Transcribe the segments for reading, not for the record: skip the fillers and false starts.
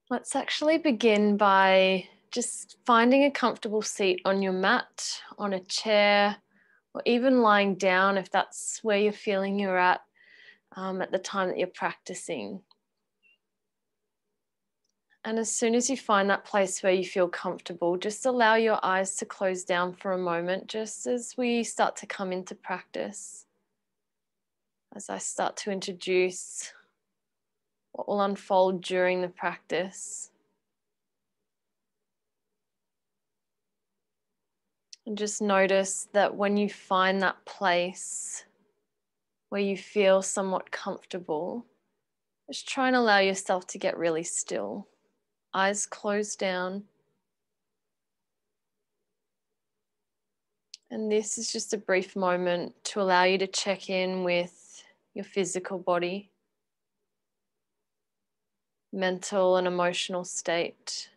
Let's actually begin by just finding a comfortable seat on your mat, on a chair, or even lying down if that's where you're feeling you're at the time that you're practicing. And as soon as you find that place where you feel comfortable, just allow your eyes to close down for a moment, just as we start to come into practice. As I start to introduce what will unfold during the practice. And just notice that when you find that place where you feel somewhat comfortable, just try and allow yourself to get really still. Eyes closed down. And this is just a brief moment to allow you to check in with your physical body, mental and emotional state.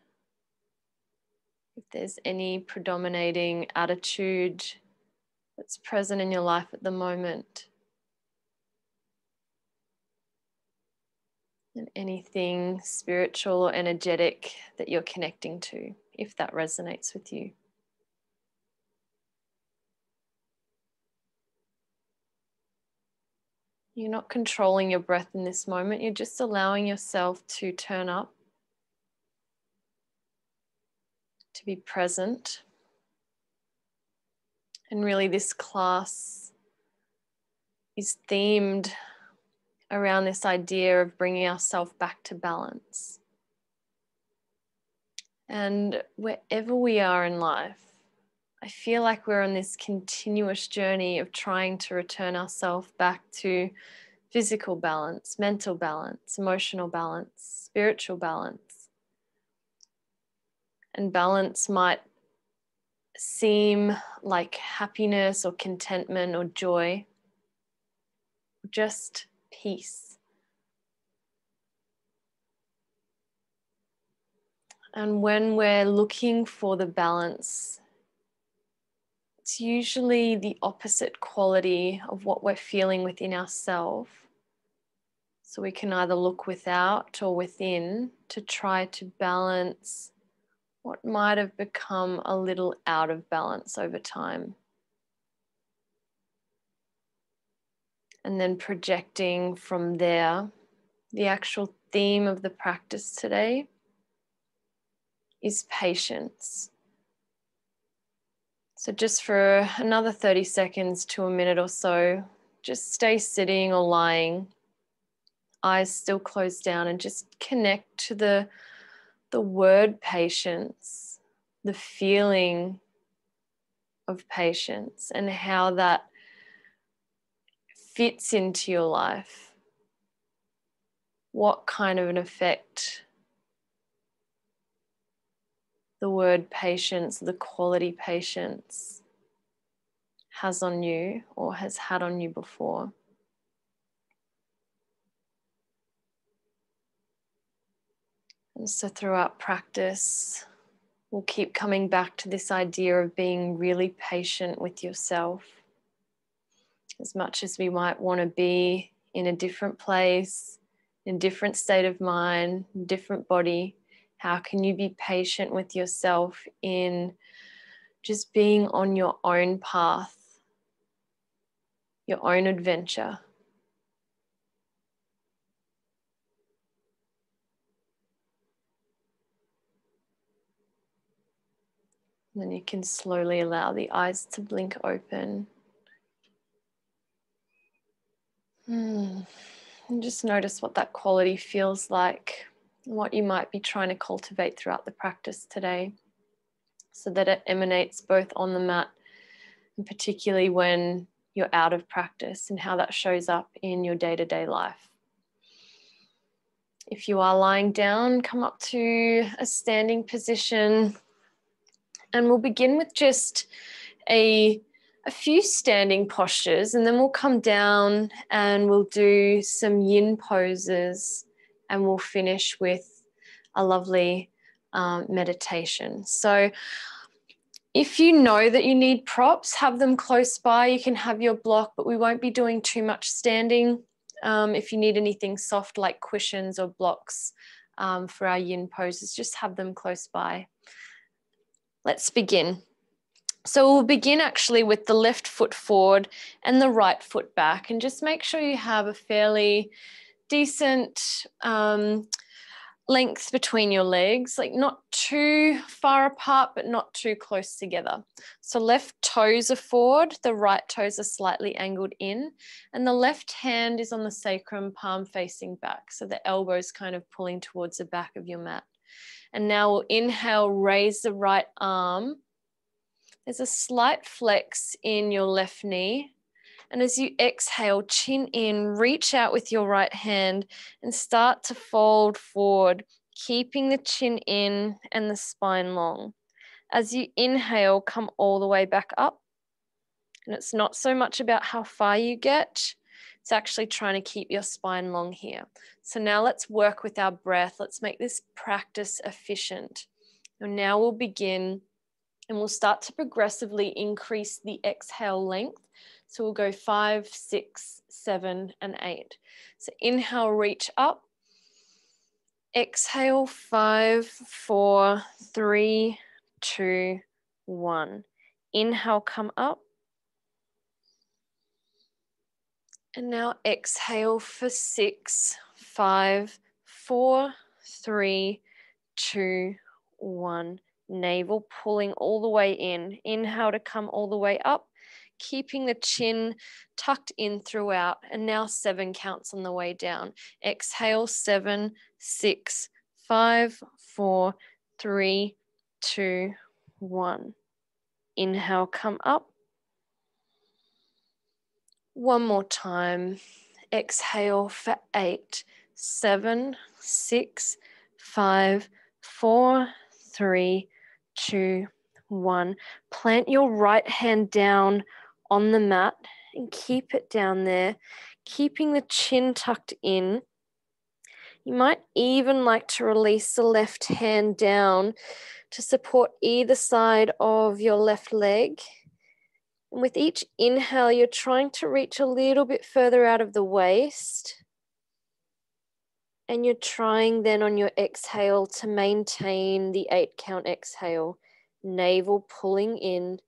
If there's any predominating attitude that's present in your life at the moment. And anything spiritual or energetic that you're connecting to, if that resonates with you. You're not controlling your breath in this moment, you're just allowing yourself to turn up, to be present. And really, this class is themed around this idea of bringing ourselves back to balance. And wherever we are in life, I feel like we're on this continuous journey of trying to return ourselves back to physical balance, mental balance, emotional balance, spiritual balance. And balance might seem like happiness or contentment or joy, or just peace. And when we're looking for the balance, it's usually the opposite quality of what we're feeling within ourselves. So we can either look without or within to try to balance what might have become a little out of balance over time. And then projecting from there, the actual theme of the practice today is patience. So just for another 30 seconds to a minute or so, just stay sitting or lying, eyes still closed down, and just connect to the word patience, the feeling of patience, and how that fits into your life. What kind of an effect the word patience, the quality patience, has on you or has had on you before. And so throughout practice, we'll keep coming back to this idea of being really patient with yourself. As much as we might want to be in a different place, in a different state of mind, different body, how can you be patient with yourself in just being on your own path, your own adventure? And then you can slowly allow the eyes to blink open. And just notice what that quality feels like, and what you might be trying to cultivate throughout the practice today, so that it emanates both on the mat and particularly when you're out of practice, and how that shows up in your day-to-day life. If you are lying down, come up to a standing position, and we'll begin with just a few standing postures, and then we'll come down and we'll do some yin poses, and we'll finish with a lovely meditation. So if you know that you need props, have them close by. You can have your block, but we won't be doing too much standing. If you need anything soft like cushions or blocks, for our yin poses. Just have them close by. Let's begin. So we'll begin actually with the left foot forward and the right foot back, and just make sure you have a fairly decent length between your legs, like not too far apart, but not too close together. So left toes are forward, the right toes are slightly angled in, and the left hand is on the sacrum, palm facing back. So the elbows kind of pulling towards the back of your mat. And now we'll inhale, raise the right arm. There's a slight flex in your left knee. And as you exhale, chin in, reach out with your right hand and start to fold forward, keeping the chin in and the spine long. As you inhale, come all the way back up. And it's not so much about how far you get, it's actually trying to keep your spine long here. So now let's work with our breath. Let's make this practice efficient. And now we'll begin, and we'll start to progressively increase the exhale length. So we'll go 5, 6, 7, and 8. So inhale, reach up. Exhale, 5, 4, 3, 2, 1. Inhale, come up. And now exhale for 6, 5, 4, 3, 2, 1. Navel pulling all the way in. Inhale to come all the way up, keeping the chin tucked in throughout. And now 7 counts on the way down. Exhale, 7, 6, 5, 4, 3, 2, 1. Inhale, come up. One more time. Exhale for 8, 7, 6, 5, 4, 3, 2, 1. Plant your right hand down on the mat and keep it down there, keeping the chin tucked in. You might even like to release the left hand down to support either side of your left leg. And with each inhale, you're trying to reach a little bit further out of the waist. And you're trying then on your exhale to maintain the 8 count exhale. Navel pulling in,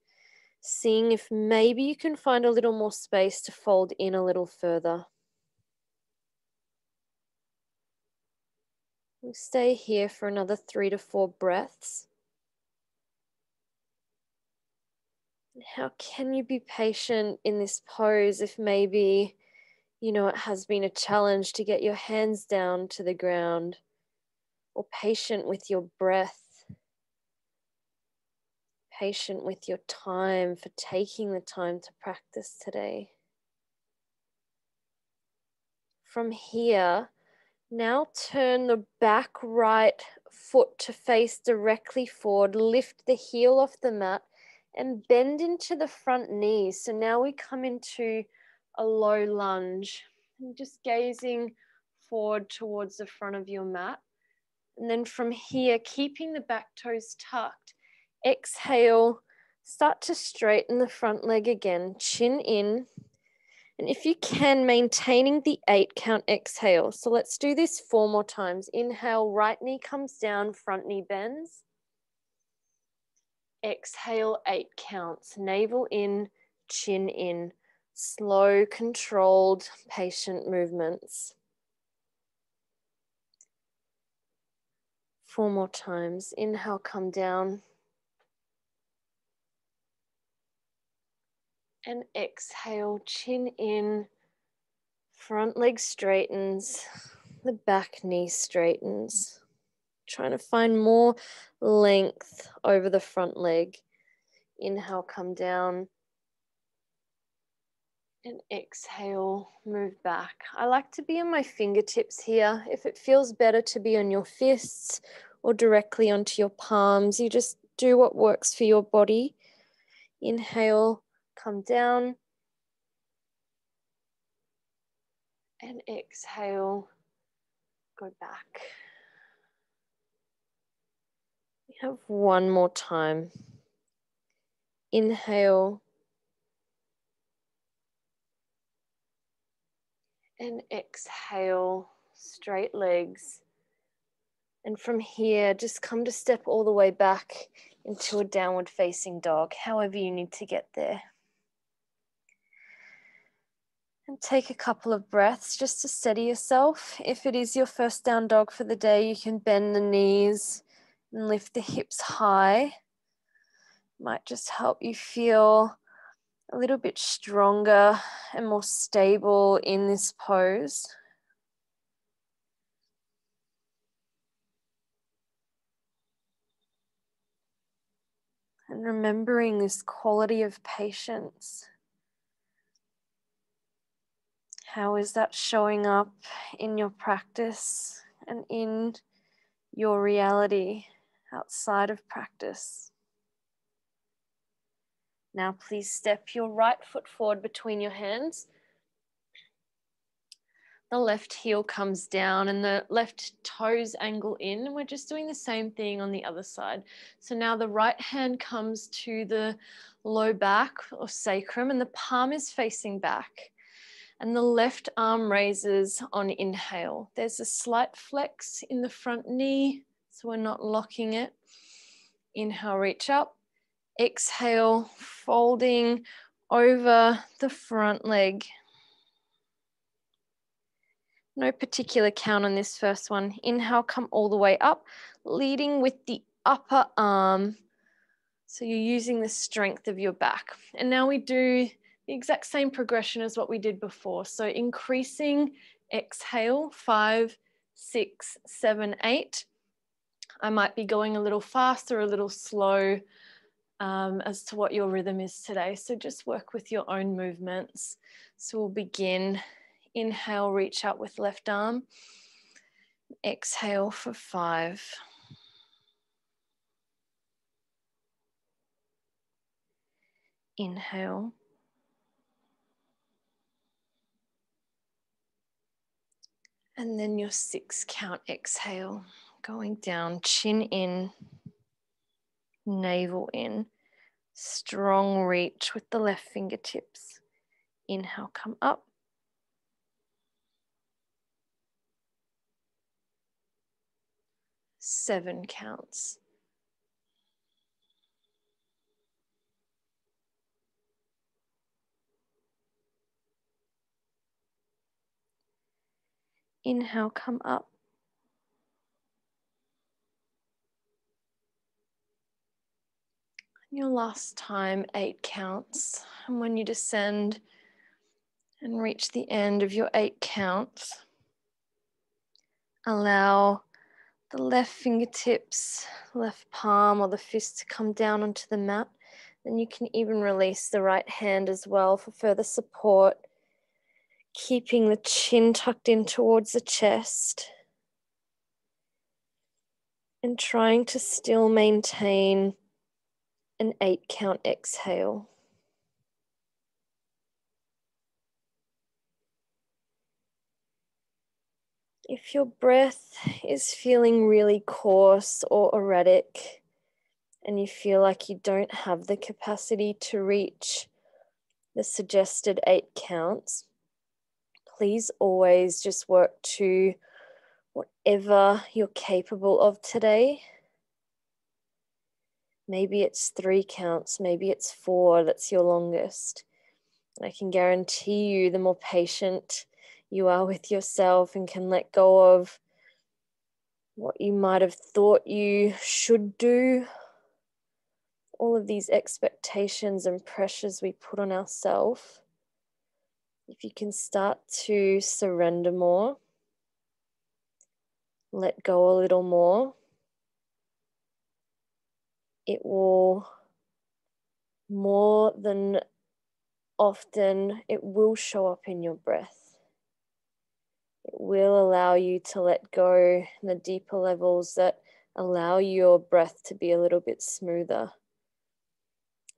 seeing if maybe you can find a little more space to fold in a little further. We'll stay here for another 3 to 4 breaths. How can you be patient in this pose if maybe, it has been a challenge to get your hands down to the ground, or patient with your breath, patient with your time for taking the time to practice today. From here, now turn the back right foot to face directly forward, lift the heel off the mat and bend into the front knee. So now we come into a low lunge, and just gazing forward towards the front of your mat. And then from here, keeping the back toes tucked, exhale, start to straighten the front leg again, chin in. And if you can, maintaining the 8 count exhale. So let's do this 4 more times. Inhale, right knee comes down, front knee bends. Exhale, 8 counts. Navel in, chin in. Slow, controlled, patient movements. 4 more times. Inhale, come down. And exhale, chin in. Front leg straightens. The back knee straightens. Trying to find more length over the front leg. Inhale, come down. And exhale, move back. I like to be on my fingertips here. If it feels better to be on your fists or directly onto your palms, you just do what works for your body. Inhale, come down. And exhale, go back. We have 1 more time. Inhale. And exhale, straight legs. And from here, just come to step all the way back into a downward facing dog, however you need to get there. And take a couple of breaths just to steady yourself. If it is your first down dog for the day, you can bend the knees and lift the hips high. Might just help you feel a little bit stronger and more stable in this pose. And remembering this quality of patience. How is that showing up in your practice and in your reality outside of practice? Now please step your right foot forward between your hands. The left heel comes down and the left toes angle in, and we're just doing the same thing on the other side. So now the right hand comes to the low back or sacrum and the palm is facing back. And the left arm raises on inhale. There's a slight flex in the front knee, so we're not locking it. Inhale, reach up. Exhale, folding over the front leg. No particular count on this first one. Inhale, come all the way up, leading with the upper arm. So you're using the strength of your back. And now we do the exact same progression as what we did before. So increasing exhale, 5, 6, 7, 8. I might be going a little fast or a little slow as to what your rhythm is today. So just work with your own movements. So we'll begin. Inhale, reach out with left arm. Exhale for 5. Inhale. And then your 6 count exhale, going down, chin in, navel in, strong reach with the left fingertips. Inhale, come up. 7 counts. Inhale, come up. Your last time, 8 counts. And when you descend and reach the end of your 8 counts, allow the left fingertips, left palm or the fist to come down onto the mat. Then you can even release the right hand as well for further support, keeping the chin tucked in towards the chest and trying to still maintain an 8 count exhale. If your breath is feeling really coarse or erratic and you feel like you don't have the capacity to reach the suggested 8 counts, please always just work to whatever you're capable of today. Maybe it's 3 counts, maybe it's 4, that's your longest. I can guarantee you the more patient you are with yourself and can let go of what you might have thought you should do, all of these expectations and pressures we put on ourselves. If you can start to surrender more, let go a little more, it will more than often, it will show up in your breath. It will allow you to let go in the deeper levels that allow your breath to be a little bit smoother,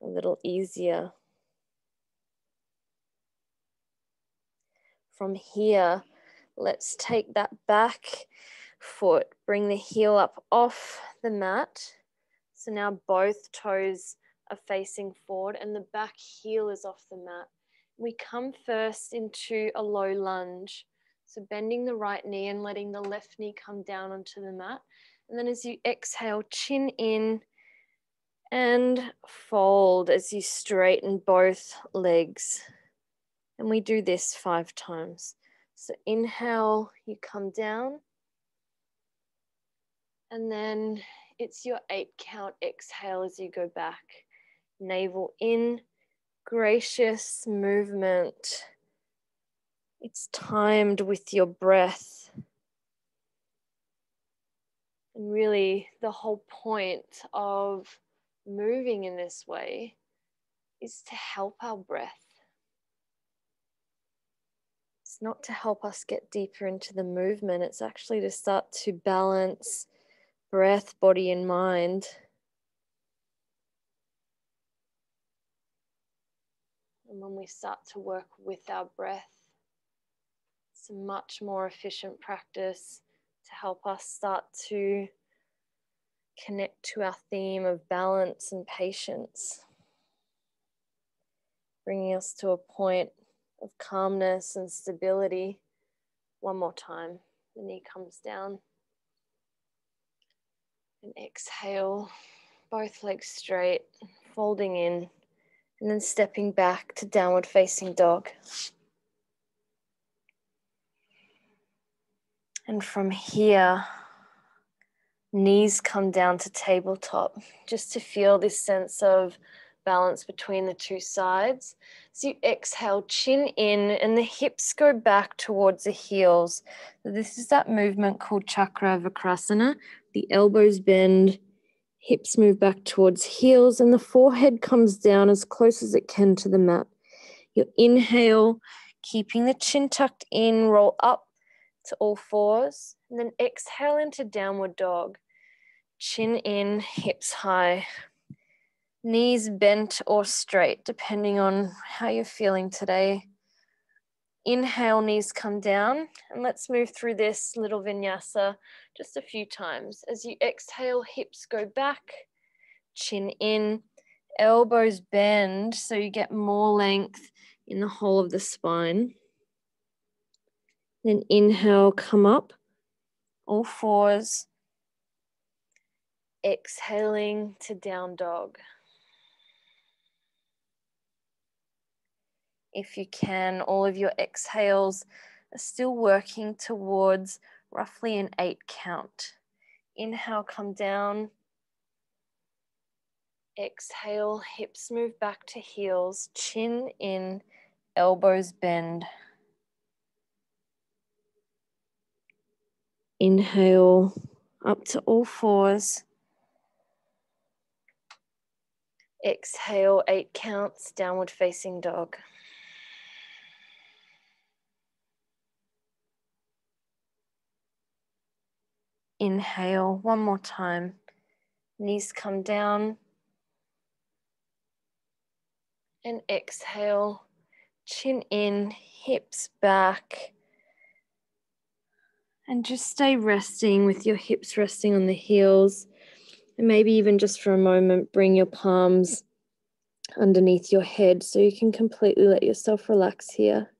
a little easier. From here, let's take that back foot, bring the heel up off the mat. So now both toes are facing forward and the back heel is off the mat. We come first into a low lunge. So bending the right knee and letting the left knee come down onto the mat. And then as you exhale, chin in and fold as you straighten both legs. And we do this 5 times. So inhale, you come down. And then it's your 8 count exhale as you go back. Navel in, gracious movement. It's timed with your breath. And really, the whole point of moving in this way is to help our breath. It's not to help us get deeper into the movement. It's actually to start to balance breath, body, and mind. And when we start to work with our breath, it's a much more efficient practice to help us start to connect to our theme of balance and patience, bringing us to a point of calmness and stability. One more time, the knee comes down. And exhale, both legs straight, folding in, and then stepping back to downward facing dog. And from here, knees come down to tabletop, just to feel this sense of balance between the two sides. So you exhale, chin in, and the hips go back towards the heels. So this is that movement called chakra vakrasana. The elbows bend, hips move back towards heels, and the forehead comes down as close as it can to the mat. You inhale, keeping the chin tucked in, roll up to all fours, and then exhale into downward dog. Chin in, hips high, knees bent or straight, depending on how you're feeling today. Inhale, knees come down, and let's move through this little vinyasa just a few times. As you exhale, hips go back, chin in, elbows bend so you get more length in the whole of the spine. Then inhale, come up, all fours. Exhaling to down dog. If you can, all of your exhales are still working towards roughly an 8 count. Inhale, come down. Exhale, hips move back to heels, chin in, elbows bend. Inhale, up to all fours. Exhale, 8 counts, downward facing dog. Inhale, one more time. Knees come down. And exhale, chin in, hips back. And just stay resting with your hips resting on the heels. And maybe even just for a moment, bring your palms underneath your head so you can completely let yourself relax here.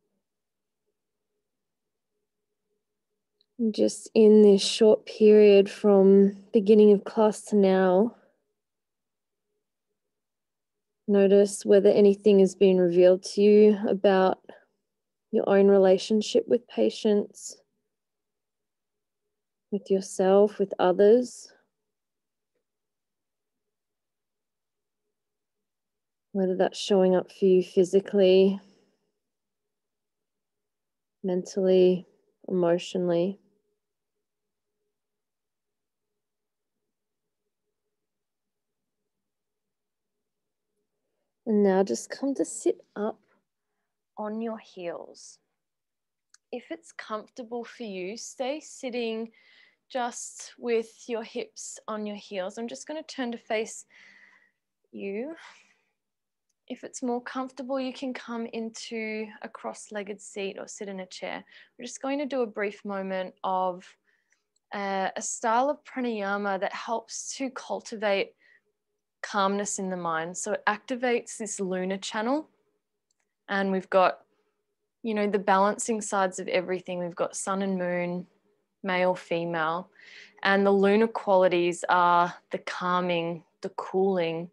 And just in this short period from beginning of class to now, notice whether anything has been revealed to you about your own relationship with patience, with yourself, with others. Whether that's showing up for you physically, mentally, emotionally. And now just come to sit up on your heels. If it's comfortable for you, stay sitting just with your hips on your heels. I'm just going to turn to face you. If it's more comfortable, you can come into a cross-legged seat or sit in a chair. We're just going to do a brief moment of a style of pranayama that helps to cultivate calmness in the mind. So it activates this lunar channel, and we've got you know, the balancing sides of everything. We've got sun and moon, male, female, and the lunar qualities are the calming, the cooling,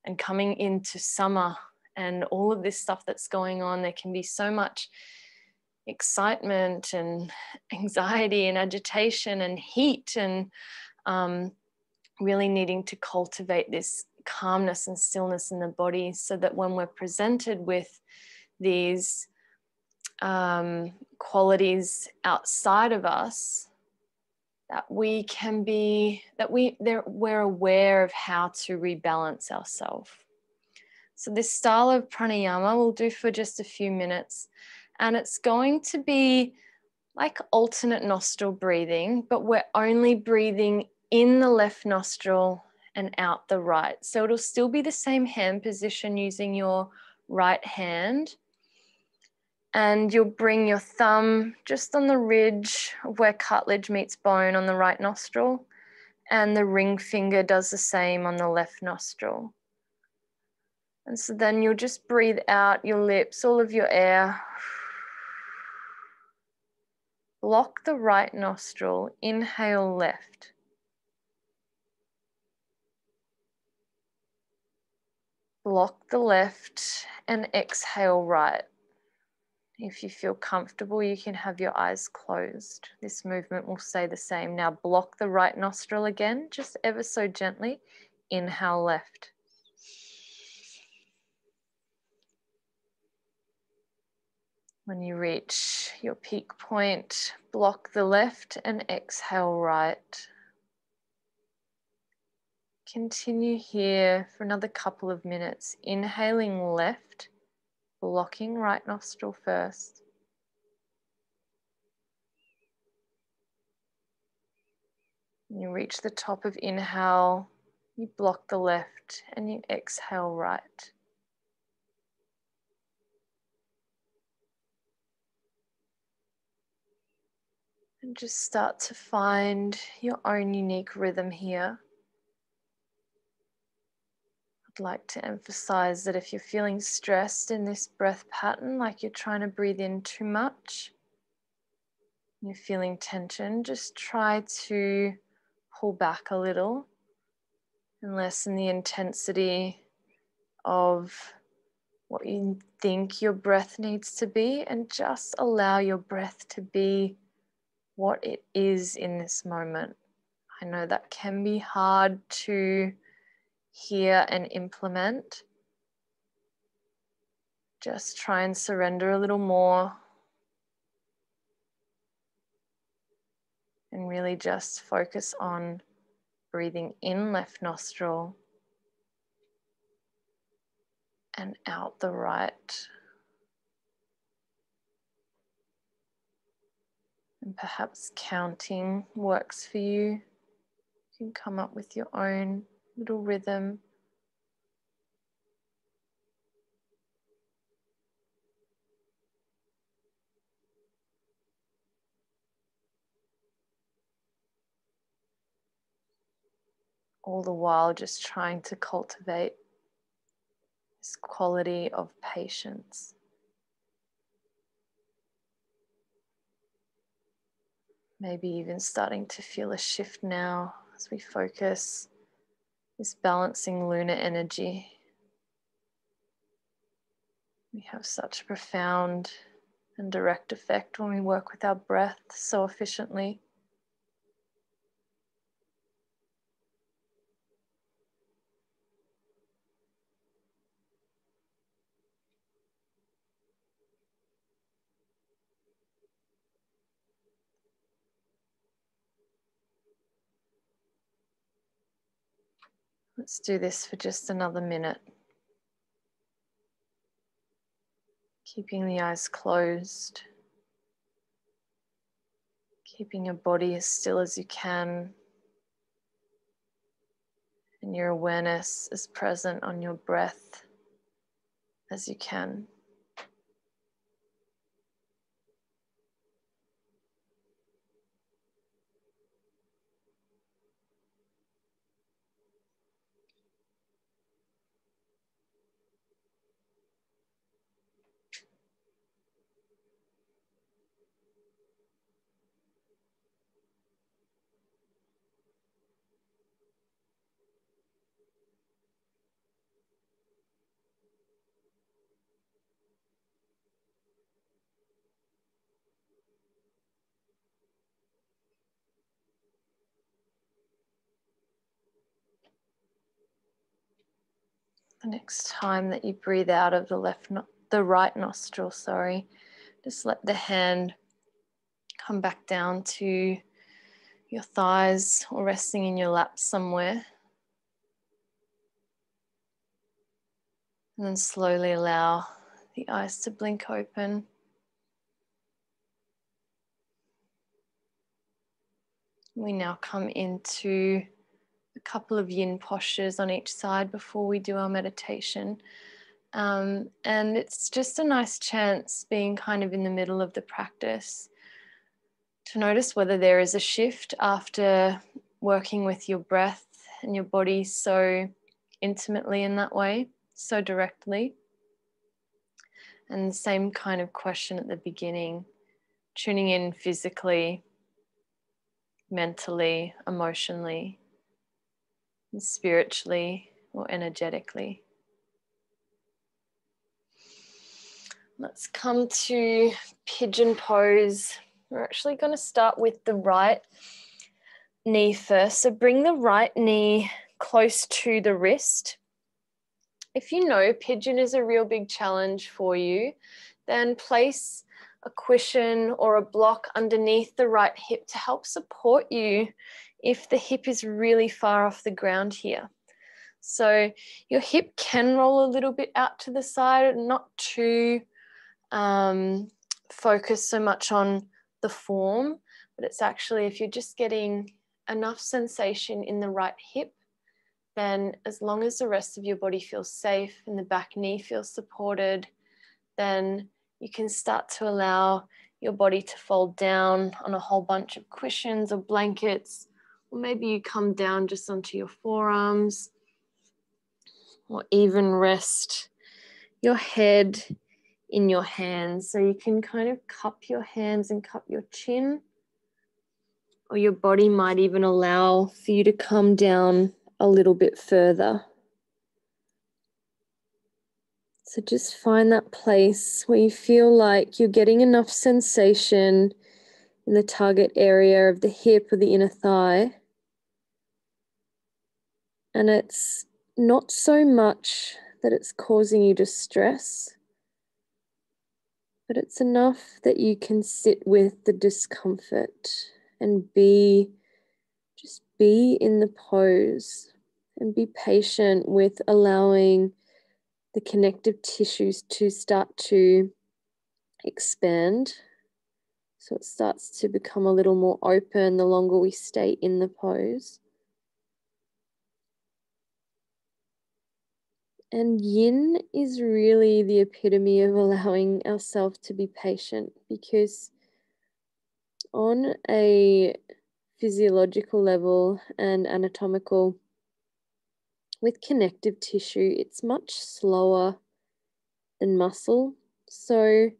and coming into summer and all of this stuff that's going on. There can be so much excitement and anxiety and agitation and heat, and really needing to cultivate this calmness and stillness in the body, so that when we're presented with these qualities outside of us, that we can be, that we're aware of how to rebalance ourselves. So this style of pranayama we'll do for just a few minutes, and it's going to be like alternate nostril breathing, but we're only breathing in the left nostril and out the right. So it'll still be the same hand position using your right hand. And you'll bring your thumb just on the ridge of where cartilage meets bone on the right nostril. And the ring finger does the same on the left nostril. And so then you'll just breathe out your lips, all of your air. Block the right nostril, inhale left. Block the left and exhale right. If you feel comfortable, you can have your eyes closed. This movement will stay the same. Now block the right nostril again, just ever so gently. Inhale left. When you reach your peak point, block the left and exhale right. Continue here for another couple of minutes. Inhaling left, blocking right nostril first. You reach the top of inhale, you block the left and you exhale right. And just start to find your own unique rhythm here. I'd like to emphasize that if you're feeling stressed in this breath pattern, like you're trying to breathe in too much, you're feeling tension, just try to pull back a little and lessen the intensity of what you think your breath needs to be, and just allow your breath to be what it is in this moment. I know that can be hard to hear and implement. Just try and surrender a little more and really just focus on breathing in left nostril and out the right. And perhaps counting works for you. You can come up with your own little rhythm. All the while just trying to cultivate this quality of patience. Maybe even starting to feel a shift now as we focus this balancing lunar energy. We have such a profound and direct effect when we work with our breath so efficiently. Let's do this for just another minute. Keeping the eyes closed. Keeping your body as still as you can. And your awareness as present on your breath as you can. The next time that you breathe out of the right nostril, just let the hand come back down to your thighs or resting in your lap somewhere. And then slowly allow the eyes to blink open. We now come into a couple of yin postures on each side before we do our meditation. And it's just a nice chance, being kind of in the middle of the practice, to notice whether there is a shift after working with your breath and your body so intimately in that way, so directly. And the same kind of question at the beginning, tuning in physically, mentally, emotionally, and spiritually or energetically. Let's come to pigeon pose. We're actually going to start with the right knee first. So bring the right knee close to the wrist. If you know pigeon is a real big challenge for you, then place a cushion or a block underneath the right hip to help support you if the hip is really far off the ground here. So your hip can roll a little bit out to the side, not too focus so much on the form, but it's actually, if you're just getting enough sensation in the right hip, then as long as the rest of your body feels safe and the back knee feels supported, then you can start to allow your body to fold down on a whole bunch of cushions or blankets, or maybe you come down just onto your forearms, or even rest your head in your hands. So you can kind of cup your hands and cup your chin, or your body might even allow for you to come down a little bit further. So just find that place where you feel like you're getting enough sensation in the target area of the hip or the inner thigh. And it's not so much that it's causing you distress, but it's enough that you can sit with the discomfort and just be in the pose and be patient with allowing the connective tissues to start to expand. So it starts to become a little more open the longer we stay in the pose. And yin is really the epitome of allowing ourselves to be patient, because on a physiological level and anatomical, with connective tissue, it's much slower than muscle. So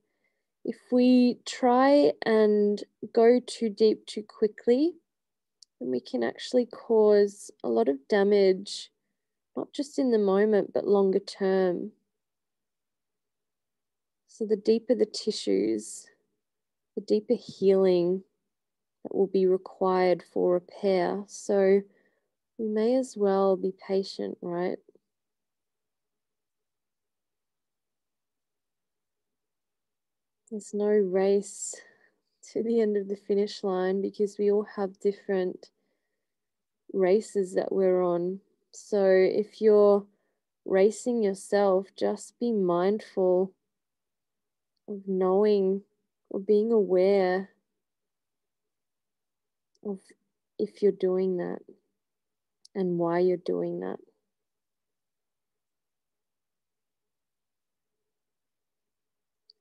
if we try and go too deep too quickly, then we can actually cause a lot of damage, not just in the moment, but longer term. So the deeper the tissues, the deeper healing that will be required for repair. So we may as well be patient, right? There's no race to the end of the finish line, because we all have different races that we're on. So if you're racing yourself, just be mindful of knowing or being aware of if you're doing that and why you're doing that.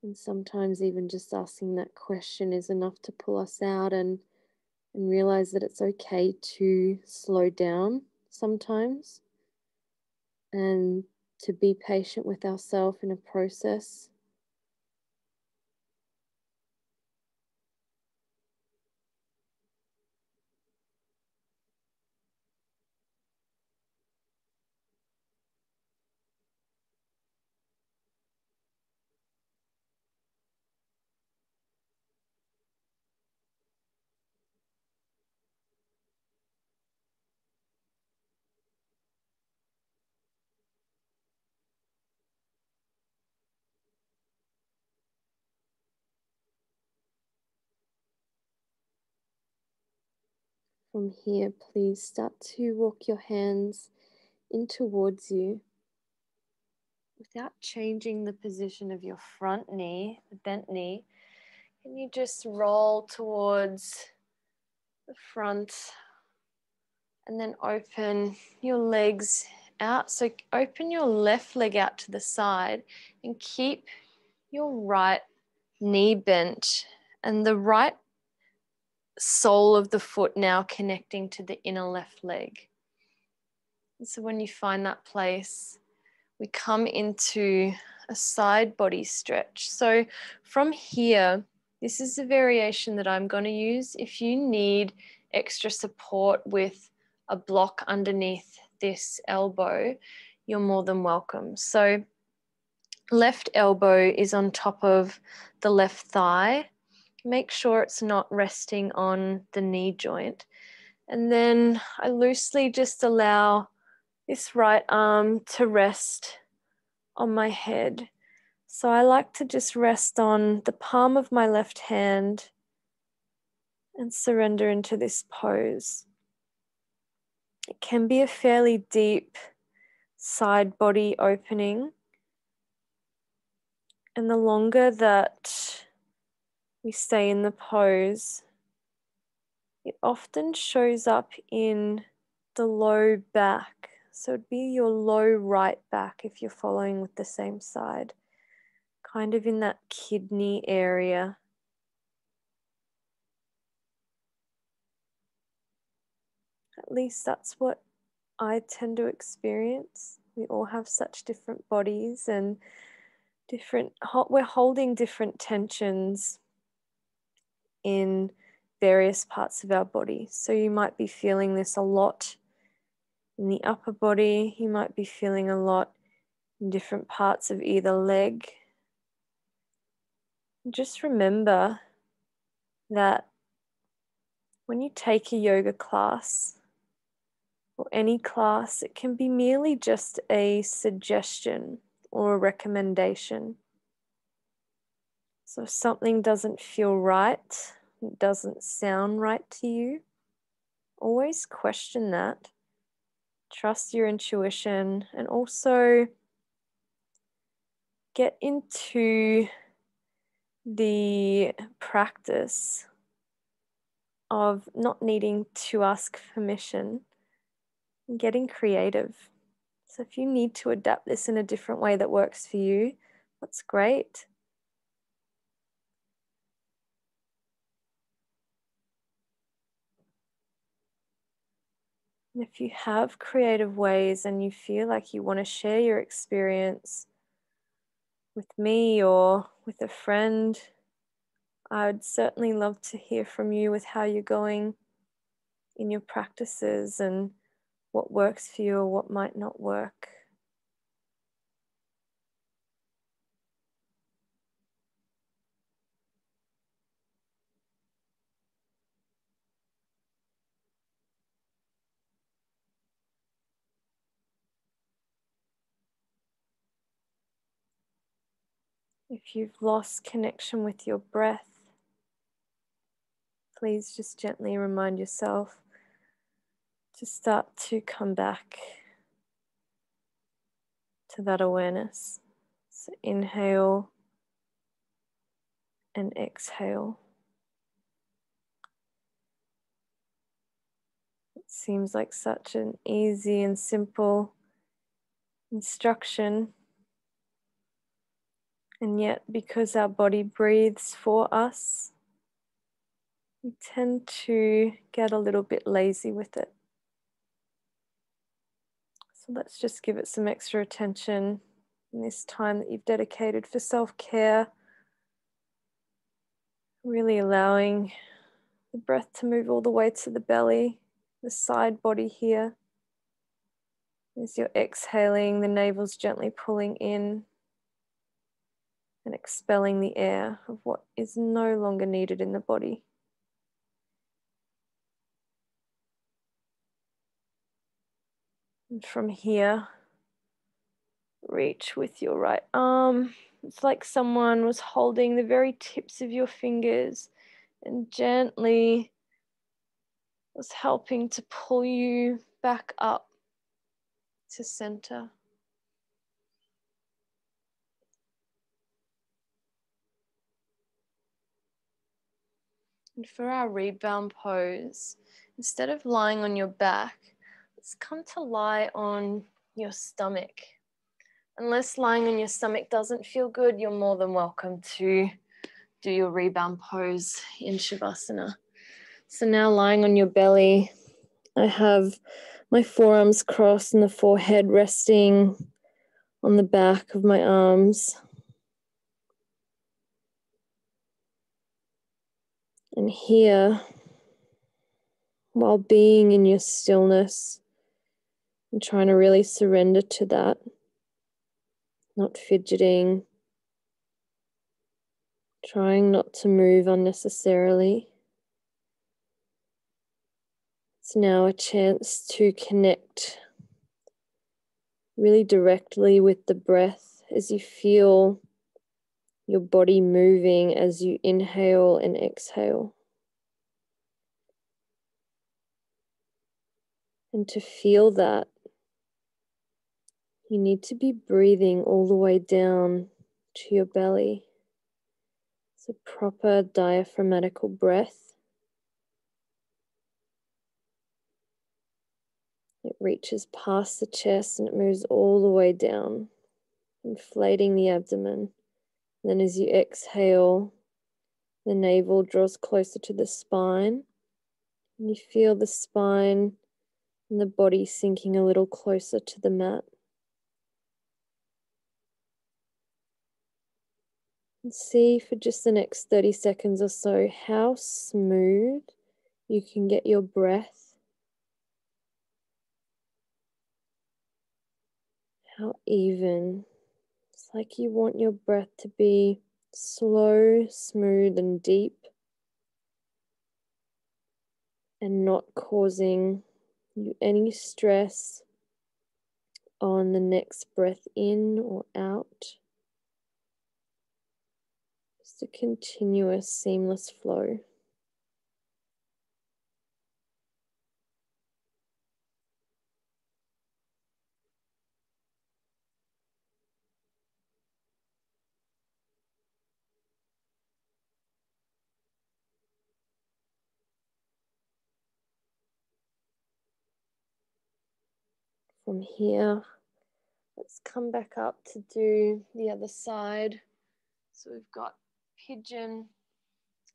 And sometimes even just asking that question is enough to pull us out and realize that it's okay to slow down sometimes, and to be patient with ourselves in a process. From here, please start to walk your hands in towards you without changing the position of your front knee, the bent knee. Can you just roll towards the front and then open your legs out? So open your left leg out to the side and keep your right knee bent and the right sole of the foot now connecting to the inner left leg. And so when you find that place, we come into a side body stretch. So from here, this is the variation that I'm going to use. If you need extra support with a block underneath this elbow, you're more than welcome. So left elbow is on top of the left thigh. Make sure it's not resting on the knee joint. And then I loosely just allow this right arm to rest on my head. So I like to just rest on the palm of my left hand and surrender into this pose. It can be a fairly deep side body opening. And the longer that we stay in the pose, it often shows up in the low back. So it'd be your low right back if you're following with the same side, kind of in that kidney area. At least that's what I tend to experience. We all have such different bodies and we're holding different tensions in various parts of our body. So you might be feeling this a lot in the upper body. You might be feeling a lot in different parts of either leg. Just remember that when you take a yoga class or any class, it can be merely just a suggestion or a recommendation. So if something doesn't feel right, it doesn't sound right to you, always question that. Trust your intuition and also get into the practice of not needing to ask permission and getting creative. So if you need to adapt this in a different way that works for you, that's great. And if you have creative ways and you feel like you want to share your experience with me or with a friend, I would certainly love to hear from you with how you're going in your practices and what works for you or what might not work. If you've lost connection with your breath, please just gently remind yourself to start to come back to that awareness. So inhale and exhale. It seems like such an easy and simple instruction. And yet, because our body breathes for us, we tend to get a little bit lazy with it. So let's just give it some extra attention in this time that you've dedicated for self-care. Really allowing the breath to move all the way to the belly, the side body here. As you're exhaling, the navel's gently pulling in and expelling the air of what is no longer needed in the body. And from here, reach with your right arm. It's like someone was holding the very tips of your fingers and gently It's helping to pull you back up to center. And for our rebound pose, instead of lying on your back, let's come to lie on your stomach. Unless lying on your stomach doesn't feel good, you're more than welcome to do your rebound pose in Shavasana. So now lying on your belly, I have my forearms crossed and the forehead resting on the back of my arms. And here, while being in your stillness and trying to really surrender to that, not fidgeting, trying not to move unnecessarily. It's now a chance to connect really directly with the breath as you feel your body moving as you inhale and exhale. And to feel that, you need to be breathing all the way down to your belly. It's a proper diaphragmatical breath. It reaches past the chest and it moves all the way down, inflating the abdomen. Then as you exhale, the navel draws closer to the spine, and you feel the spine and the body sinking a little closer to the mat. And see for just the next 30 seconds or so how smooth you can get your breath, how even. It's like you want your breath to be slow, smooth, and deep, and not causing you any stress on the next breath in or out. Just a continuous, seamless flow. From here, let's come back up to do the other side. So we've got pigeon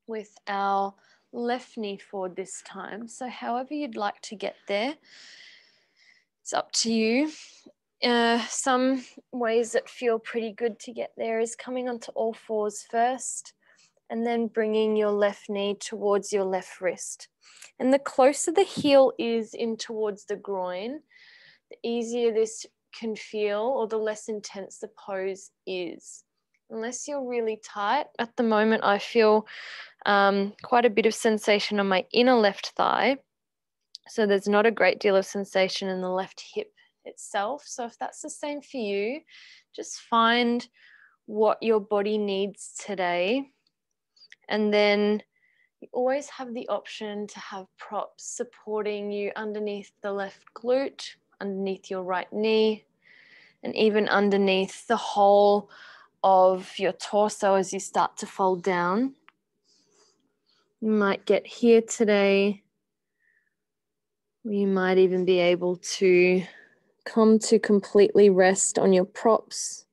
with our left knee forward this time. So however you'd like to get there, it's up to you. Some ways that feel pretty good to get there is coming onto all fours first and then bringing your left knee towards your left wrist. And the closer the heel is in towards the groin, the easier this can feel or the less intense the pose is. Unless you're really tight, at the moment I feel quite a bit of sensation on my inner left thigh. So there's not a great deal of sensation in the left hip itself. So if that's the same for you, just find what your body needs today. And then you always have the option to have props supporting you underneath the left glute, underneath your right knee, and even underneath the whole of your torso as you start to fold down. You might get here today. You might even be able to come to completely rest on your props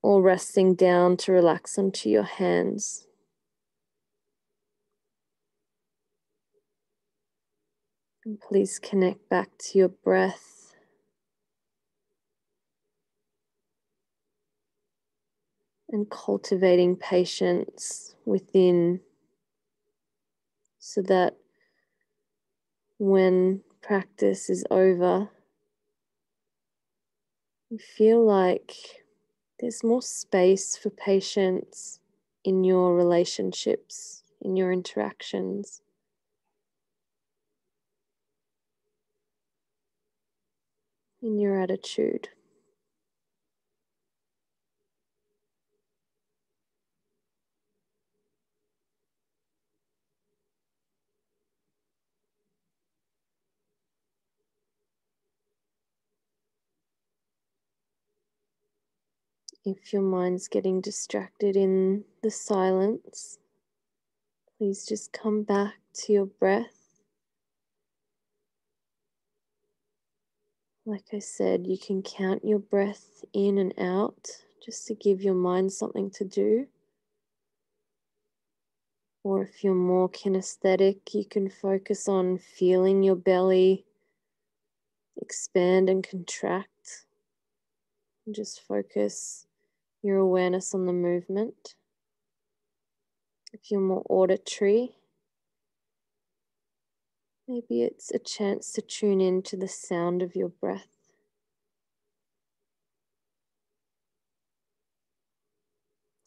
or resting down to relax onto your hands. And please connect back to your breath. And cultivating patience within, so that when practice is over, you feel like there's more space for patience in your relationships, in your interactions. In your attitude. If your mind's getting distracted in the silence, please just come back to your breath. Like I said, you can count your breath in and out just to give your mind something to do. Or if you're more kinesthetic, you can focus on feeling your belly expand and contract. And just focus your awareness on the movement. If you're more auditory, maybe it's a chance to tune in to the sound of your breath.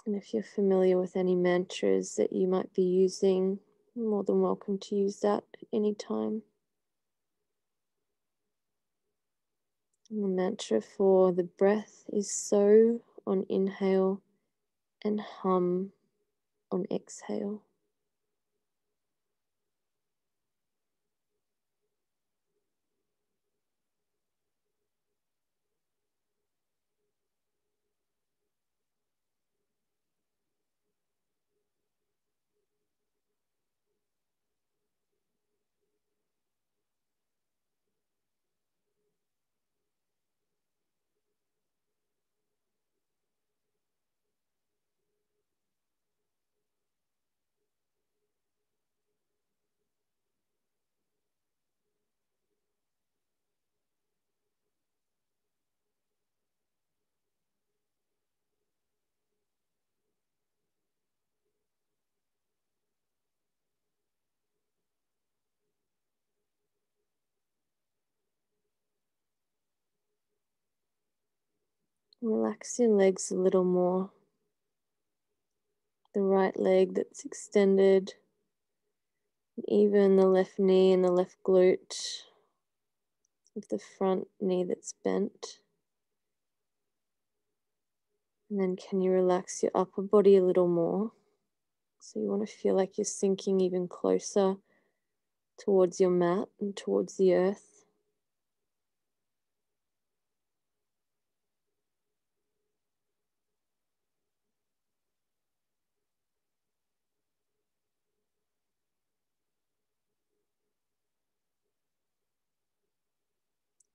And if you're familiar with any mantras that you might be using, you're more than welcome to use that at any time. And the mantra for the breath is so on inhale and hum on exhale. Relax your legs a little more. The right leg that's extended, even the left knee and the left glute, with the front knee that's bent. And then can you relax your upper body a little more? So you want to feel like you're sinking even closer towards your mat and towards the earth.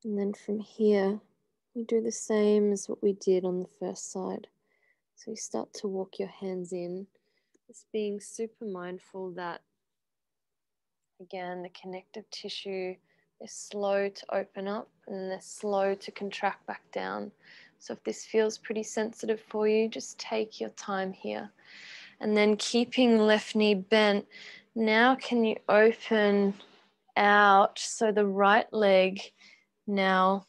And then from here, we do the same as what we did on the first side. So you start to walk your hands in, just being super mindful that, again, the connective tissue is slow to open up and they're slow to contract back down. So if this feels pretty sensitive for you, just take your time here. And then keeping left knee bent, now can you open out so the right leg now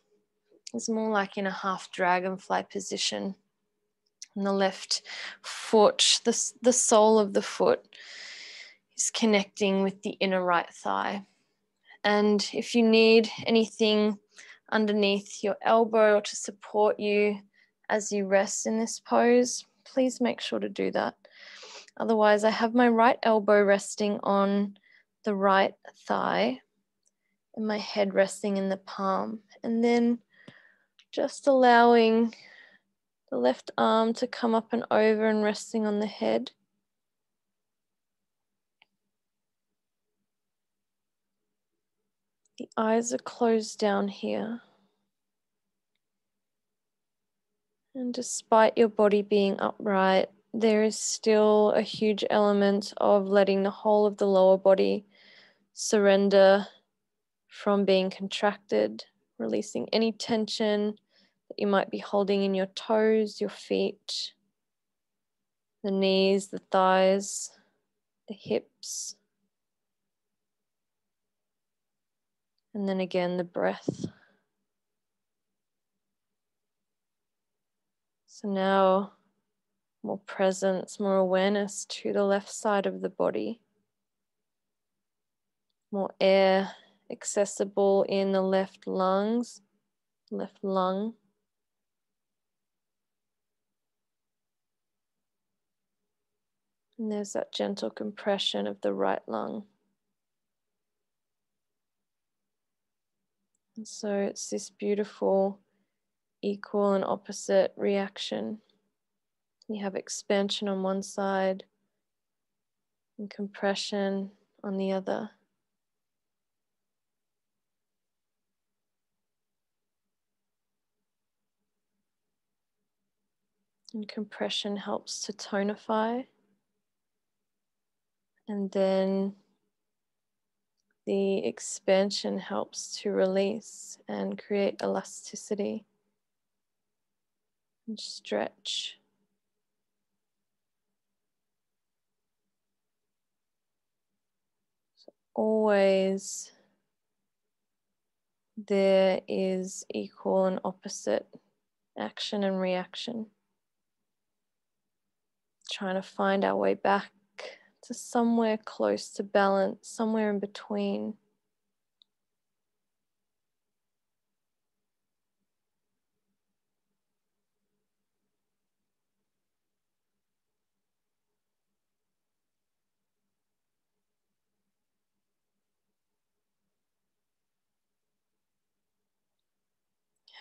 is more like in a half dragonfly position. And the left foot, the sole of the foot is connecting with the inner right thigh. And if you need anything underneath your elbow or to support you as you rest in this pose, please make sure to do that. Otherwise, I have my right elbow resting on the right thigh and my head resting in the palm. And then just allowing the left arm to come up and over and resting on the head. The eyes are closed down here. And despite your body being upright, there is still a huge element of letting the whole of the lower body surrender from being contracted, releasing any tension that you might be holding in your toes, your feet, the knees, the thighs, the hips. And then again, the breath. So now more presence, more awareness to the left side of the body. More air accessible in the left lungs, left lung. And there's that gentle compression of the right lung. And so it's this beautiful equal and opposite reaction. You have expansion on one side and compression on the other. And compression helps to tonify. And then the expansion helps to release and create elasticity and stretch. So always there is equal and opposite action and reaction. Trying to find our way back to somewhere close to balance, somewhere in between.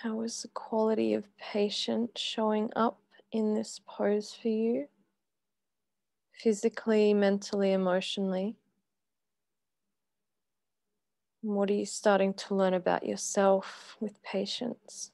How is the quality of patience showing up in this pose for you? Physically, mentally, emotionally? And what are you starting to learn about yourself with patience?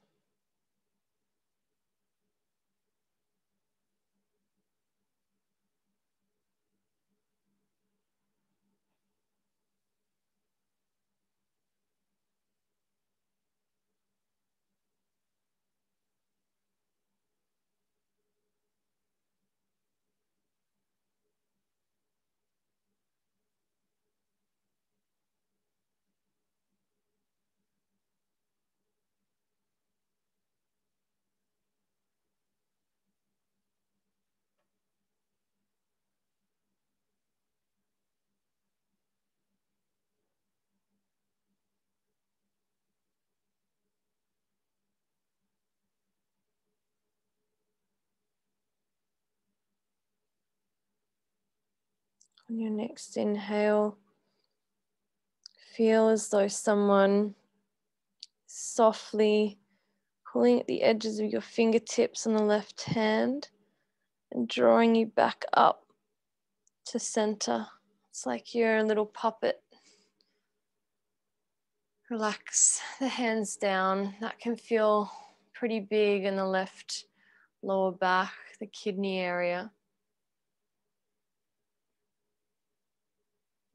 On your next inhale, feel as though someone softly pulling at the edges of your fingertips on the left hand and drawing you back up to center. It's like you're a little puppet. Relax the hands down. That can feel pretty big in the left lower back, the kidney area.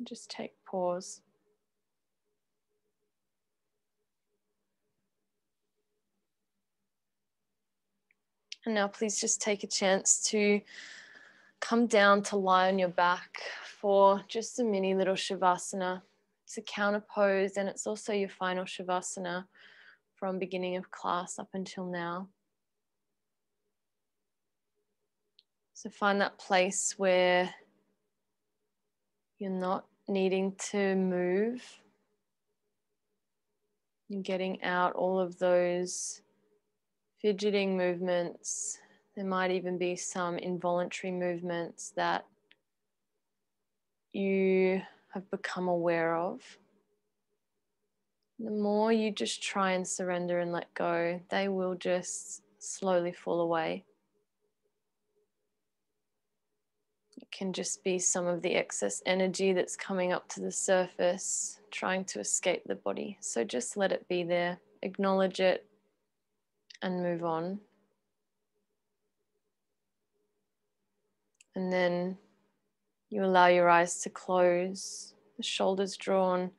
Just take pause. And now please just take a chance to come down to lie on your back for just a mini little Shavasana. It's a counter pose and it's also your final Shavasana from beginning of class up until now. So find that place where you're not needing to move. You're getting out all of those fidgeting movements. There might even be some involuntary movements that you have become aware of. The more you just try and surrender and let go, they will just slowly fall away. It can just be some of the excess energy that's coming up to the surface, trying to escape the body. So just let it be there, acknowledge it, and move on. And then you allow your eyes to close, the shoulders drawn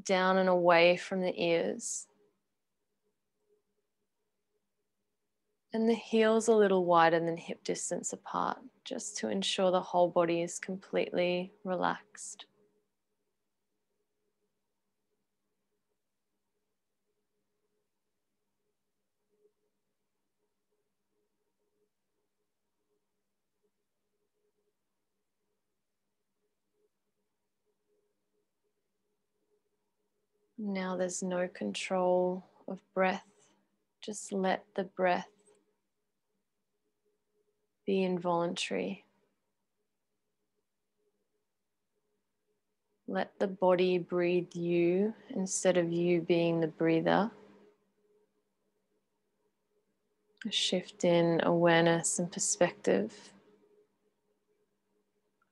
down and away from the ears. And the heels a little wider than hip distance apart, just to ensure the whole body is completely relaxed. Now there's no control of breath. Just let the breath be involuntary. Let the body breathe you instead of you being the breather. A shift in awareness and perspective.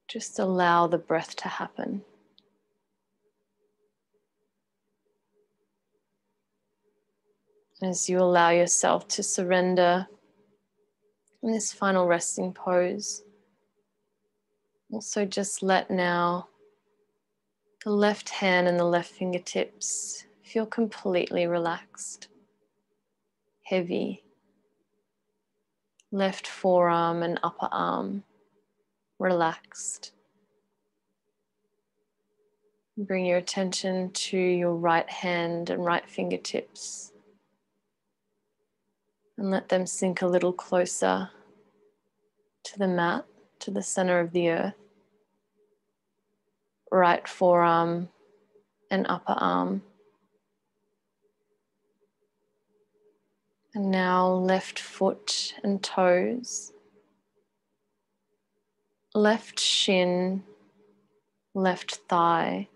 Just allow the breath to happen. As you allow yourself to surrender in this final resting pose, also just let now the left hand and the left fingertips feel completely relaxed, heavy. Left forearm and upper arm relaxed. Bring your attention to your right hand and right fingertips and let them sink a little closer to the mat, to the center of the earth. Right forearm and upper arm. And now left foot and toes. Left shin, left thigh,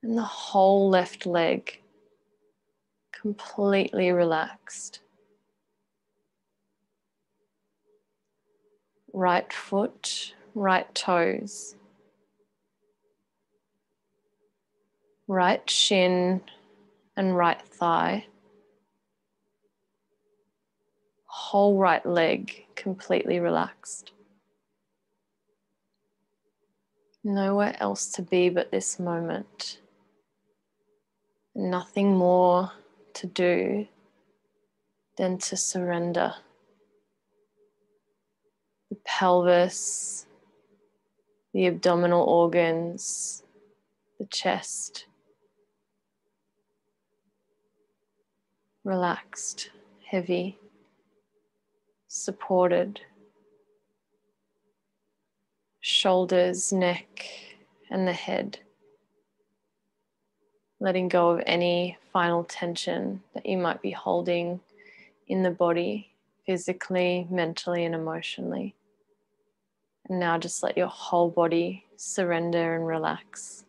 and the whole left leg completely relaxed. Right foot, right toes, right shin and right thigh, whole right leg completely relaxed. Nowhere else to be but this moment. Nothing more to do than to surrender. The pelvis, the abdominal organs, the chest, relaxed, heavy, supported. Shoulders, neck, and the head. Letting go of any final tension that you might be holding in the body, physically, mentally, and emotionally. And now just let your whole body surrender and relax.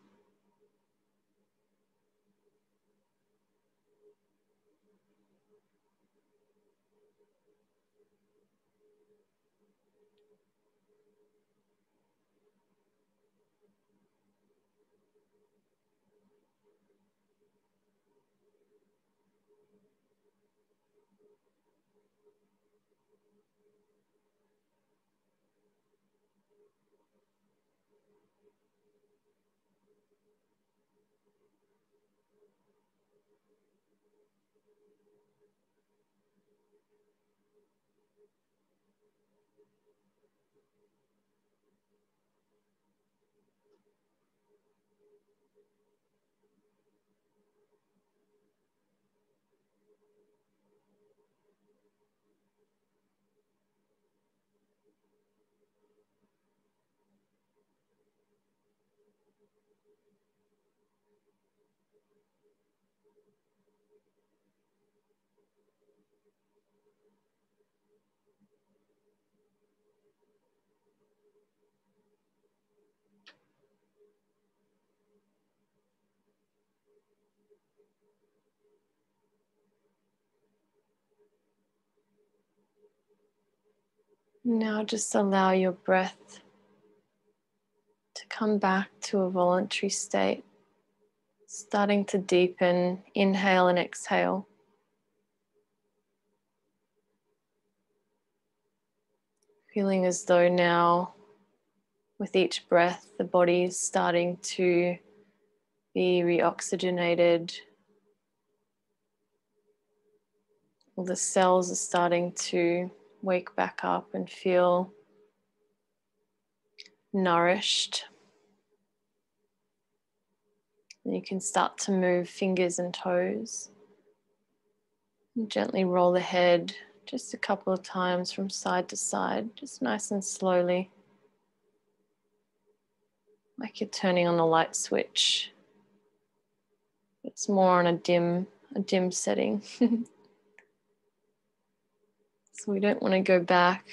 Now just allow your breath to come back to a voluntary state, starting to deepen, inhale and exhale. Feeling as though now, with each breath, the body is starting to be reoxygenated. All the cells are starting to wake back up and feel nourished. And you can start to move fingers and toes. And gently roll the head just a couple of times from side to side, just nice and slowly. Like you're turning on a light switch. It's more on a dim setting. So we don't want to go back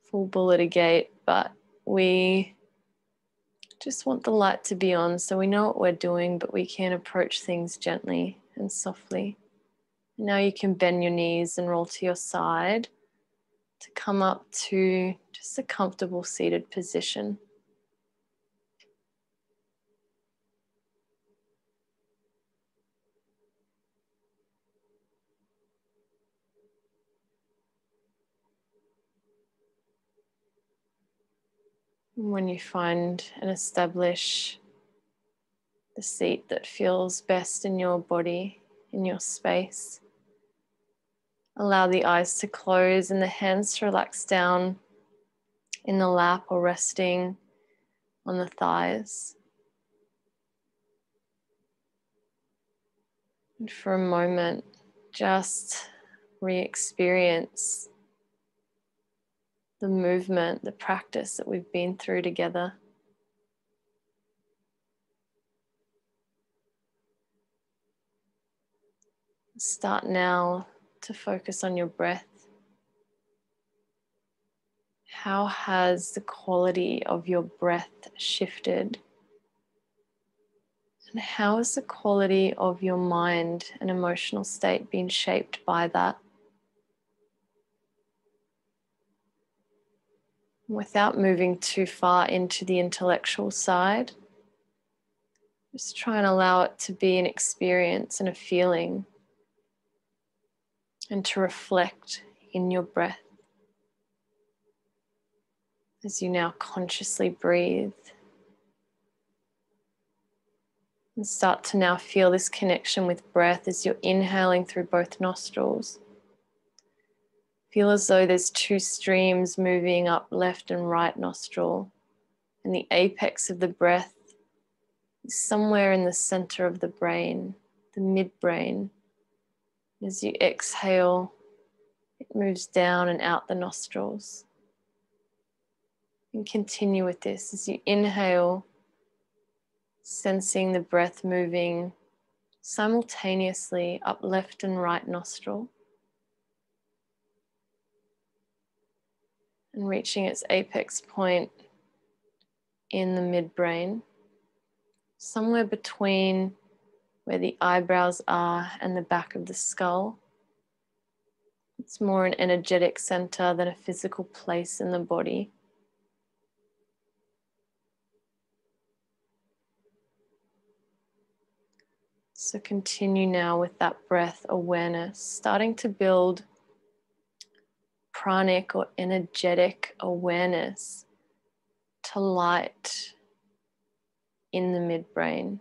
full bullet a gate, but we just want the light to be on so we know what we're doing, but we can approach things gently and softly. Now you can bend your knees and roll to your side to come up to just a comfortable seated position. And when you find and establish the seat that feels best in your body, in your space, allow the eyes to close and the hands to relax down in the lap or resting on the thighs. And for a moment, just re-experience the movement, the practice that we've been through together. Start now to focus on your breath. How has the quality of your breath shifted? And how has the quality of your mind and emotional state been shaped by that? Without moving too far into the intellectual side, just try and allow it to be an experience and a feeling, and to reflect in your breath as you now consciously breathe. And start to now feel this connection with breath as you're inhaling through both nostrils. Feel as though there's two streams moving up left and right nostril, and the apex of the breath is somewhere in the center of the brain, the midbrain. As you exhale, it moves down and out the nostrils. And continue with this as you inhale, sensing the breath moving simultaneously up left and right nostril, and reaching its apex point in the midbrain, somewhere between where the eyebrows are and the back of the skull. It's more an energetic center than a physical place in the body. So continue now with that breath awareness, starting to build pranic or energetic awareness to light in the midbrain.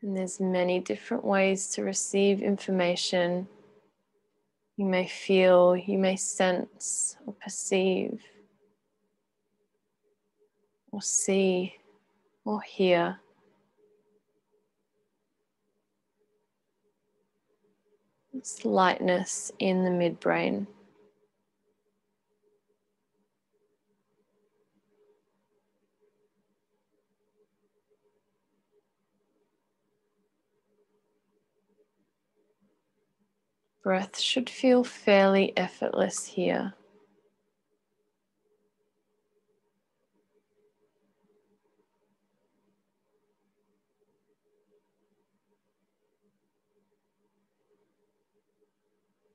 And there's many different ways to receive information. You may feel, you may sense or perceive or see or hear. This lightness in the midbrain. Breath should feel fairly effortless here.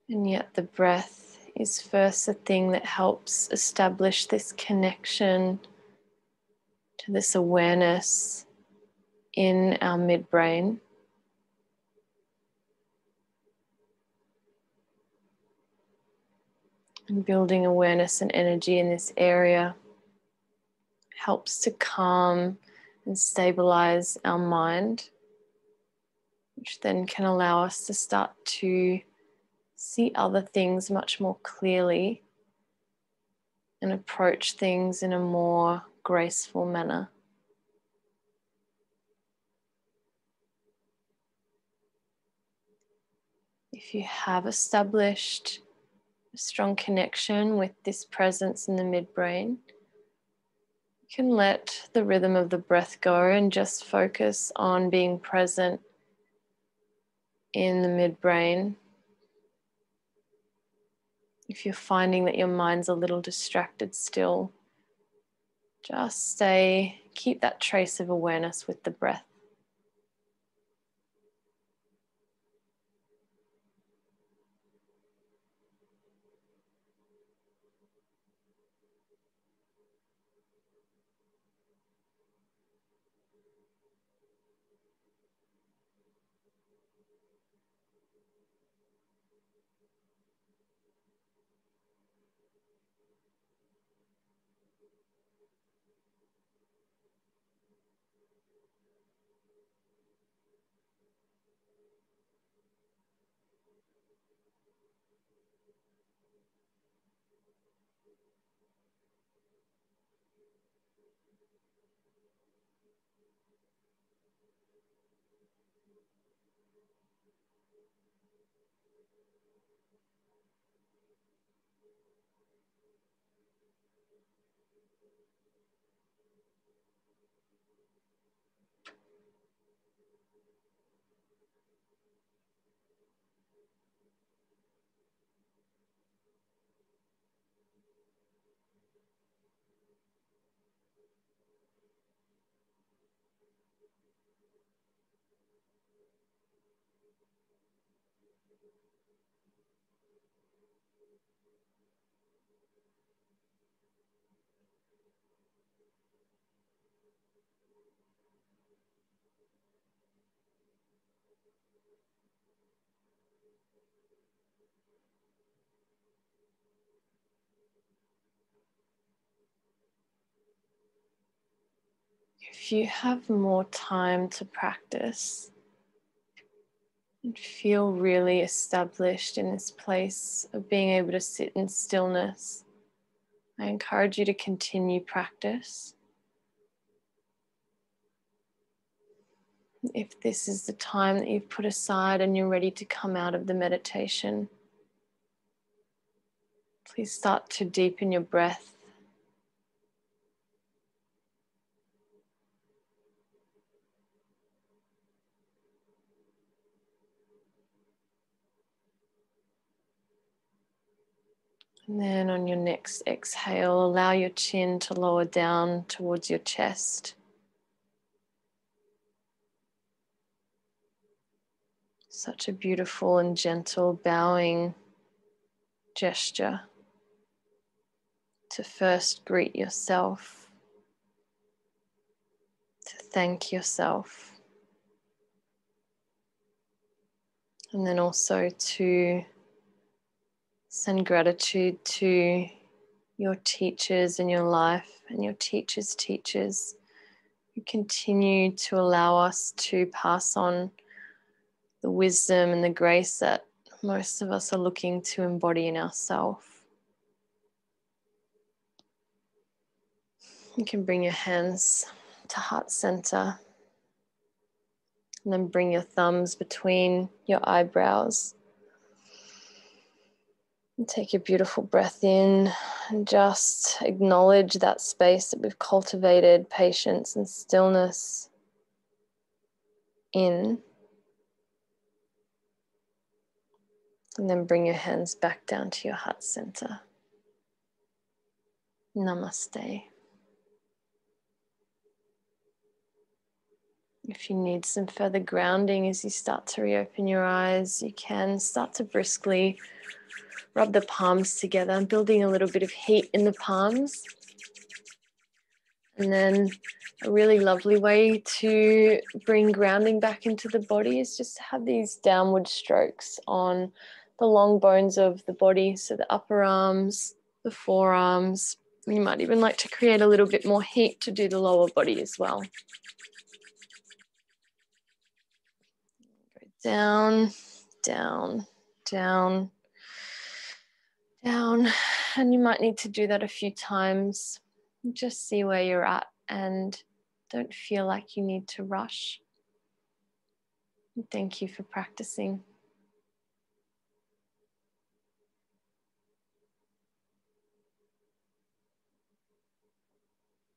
And yet the breath is first the thing that helps establish this connection to this awareness in our midbrain. And building awareness and energy in this area helps to calm and stabilize our mind, which then can allow us to start to see other things much more clearly and approach things in a more graceful manner. If you have established a strong connection with this presence in the midbrain, you can let the rhythm of the breath go and just focus on being present in the midbrain. If you're finding that your mind's a little distracted still, just stay keep that trace of awareness with the breath. If you have more time to practice and feel really established in this place of being able to sit in stillness, I encourage you to continue practice. If this is the time that you've put aside and you're ready to come out of the meditation, please start to deepen your breath. And then on your next exhale, allow your chin to lower down towards your chest. Such a beautiful and gentle bowing gesture to first greet yourself, to thank yourself, and then also to send gratitude to your teachers in your life and your teachers' teachers who continue to allow us to pass on the wisdom and the grace that most of us are looking to embody in ourselves. You can bring your hands to heart center and then bring your thumbs between your eyebrows. And take your beautiful breath in and just acknowledge that space that we've cultivated, patience and stillness in. And then bring your hands back down to your heart center. Namaste. If you need some further grounding as you start to reopen your eyes, you can start to briskly rub the palms together, building a little bit of heat in the palms. And then a really lovely way to bring grounding back into the body is just to have these downward strokes on the long bones of the body. So the upper arms, the forearms. You might even like to create a little bit more heat to do the lower body as well. Go down, down, down, down. And you might need to do that a few times. Just see where you're at and don't feel like you need to rush. Thank you for practicing.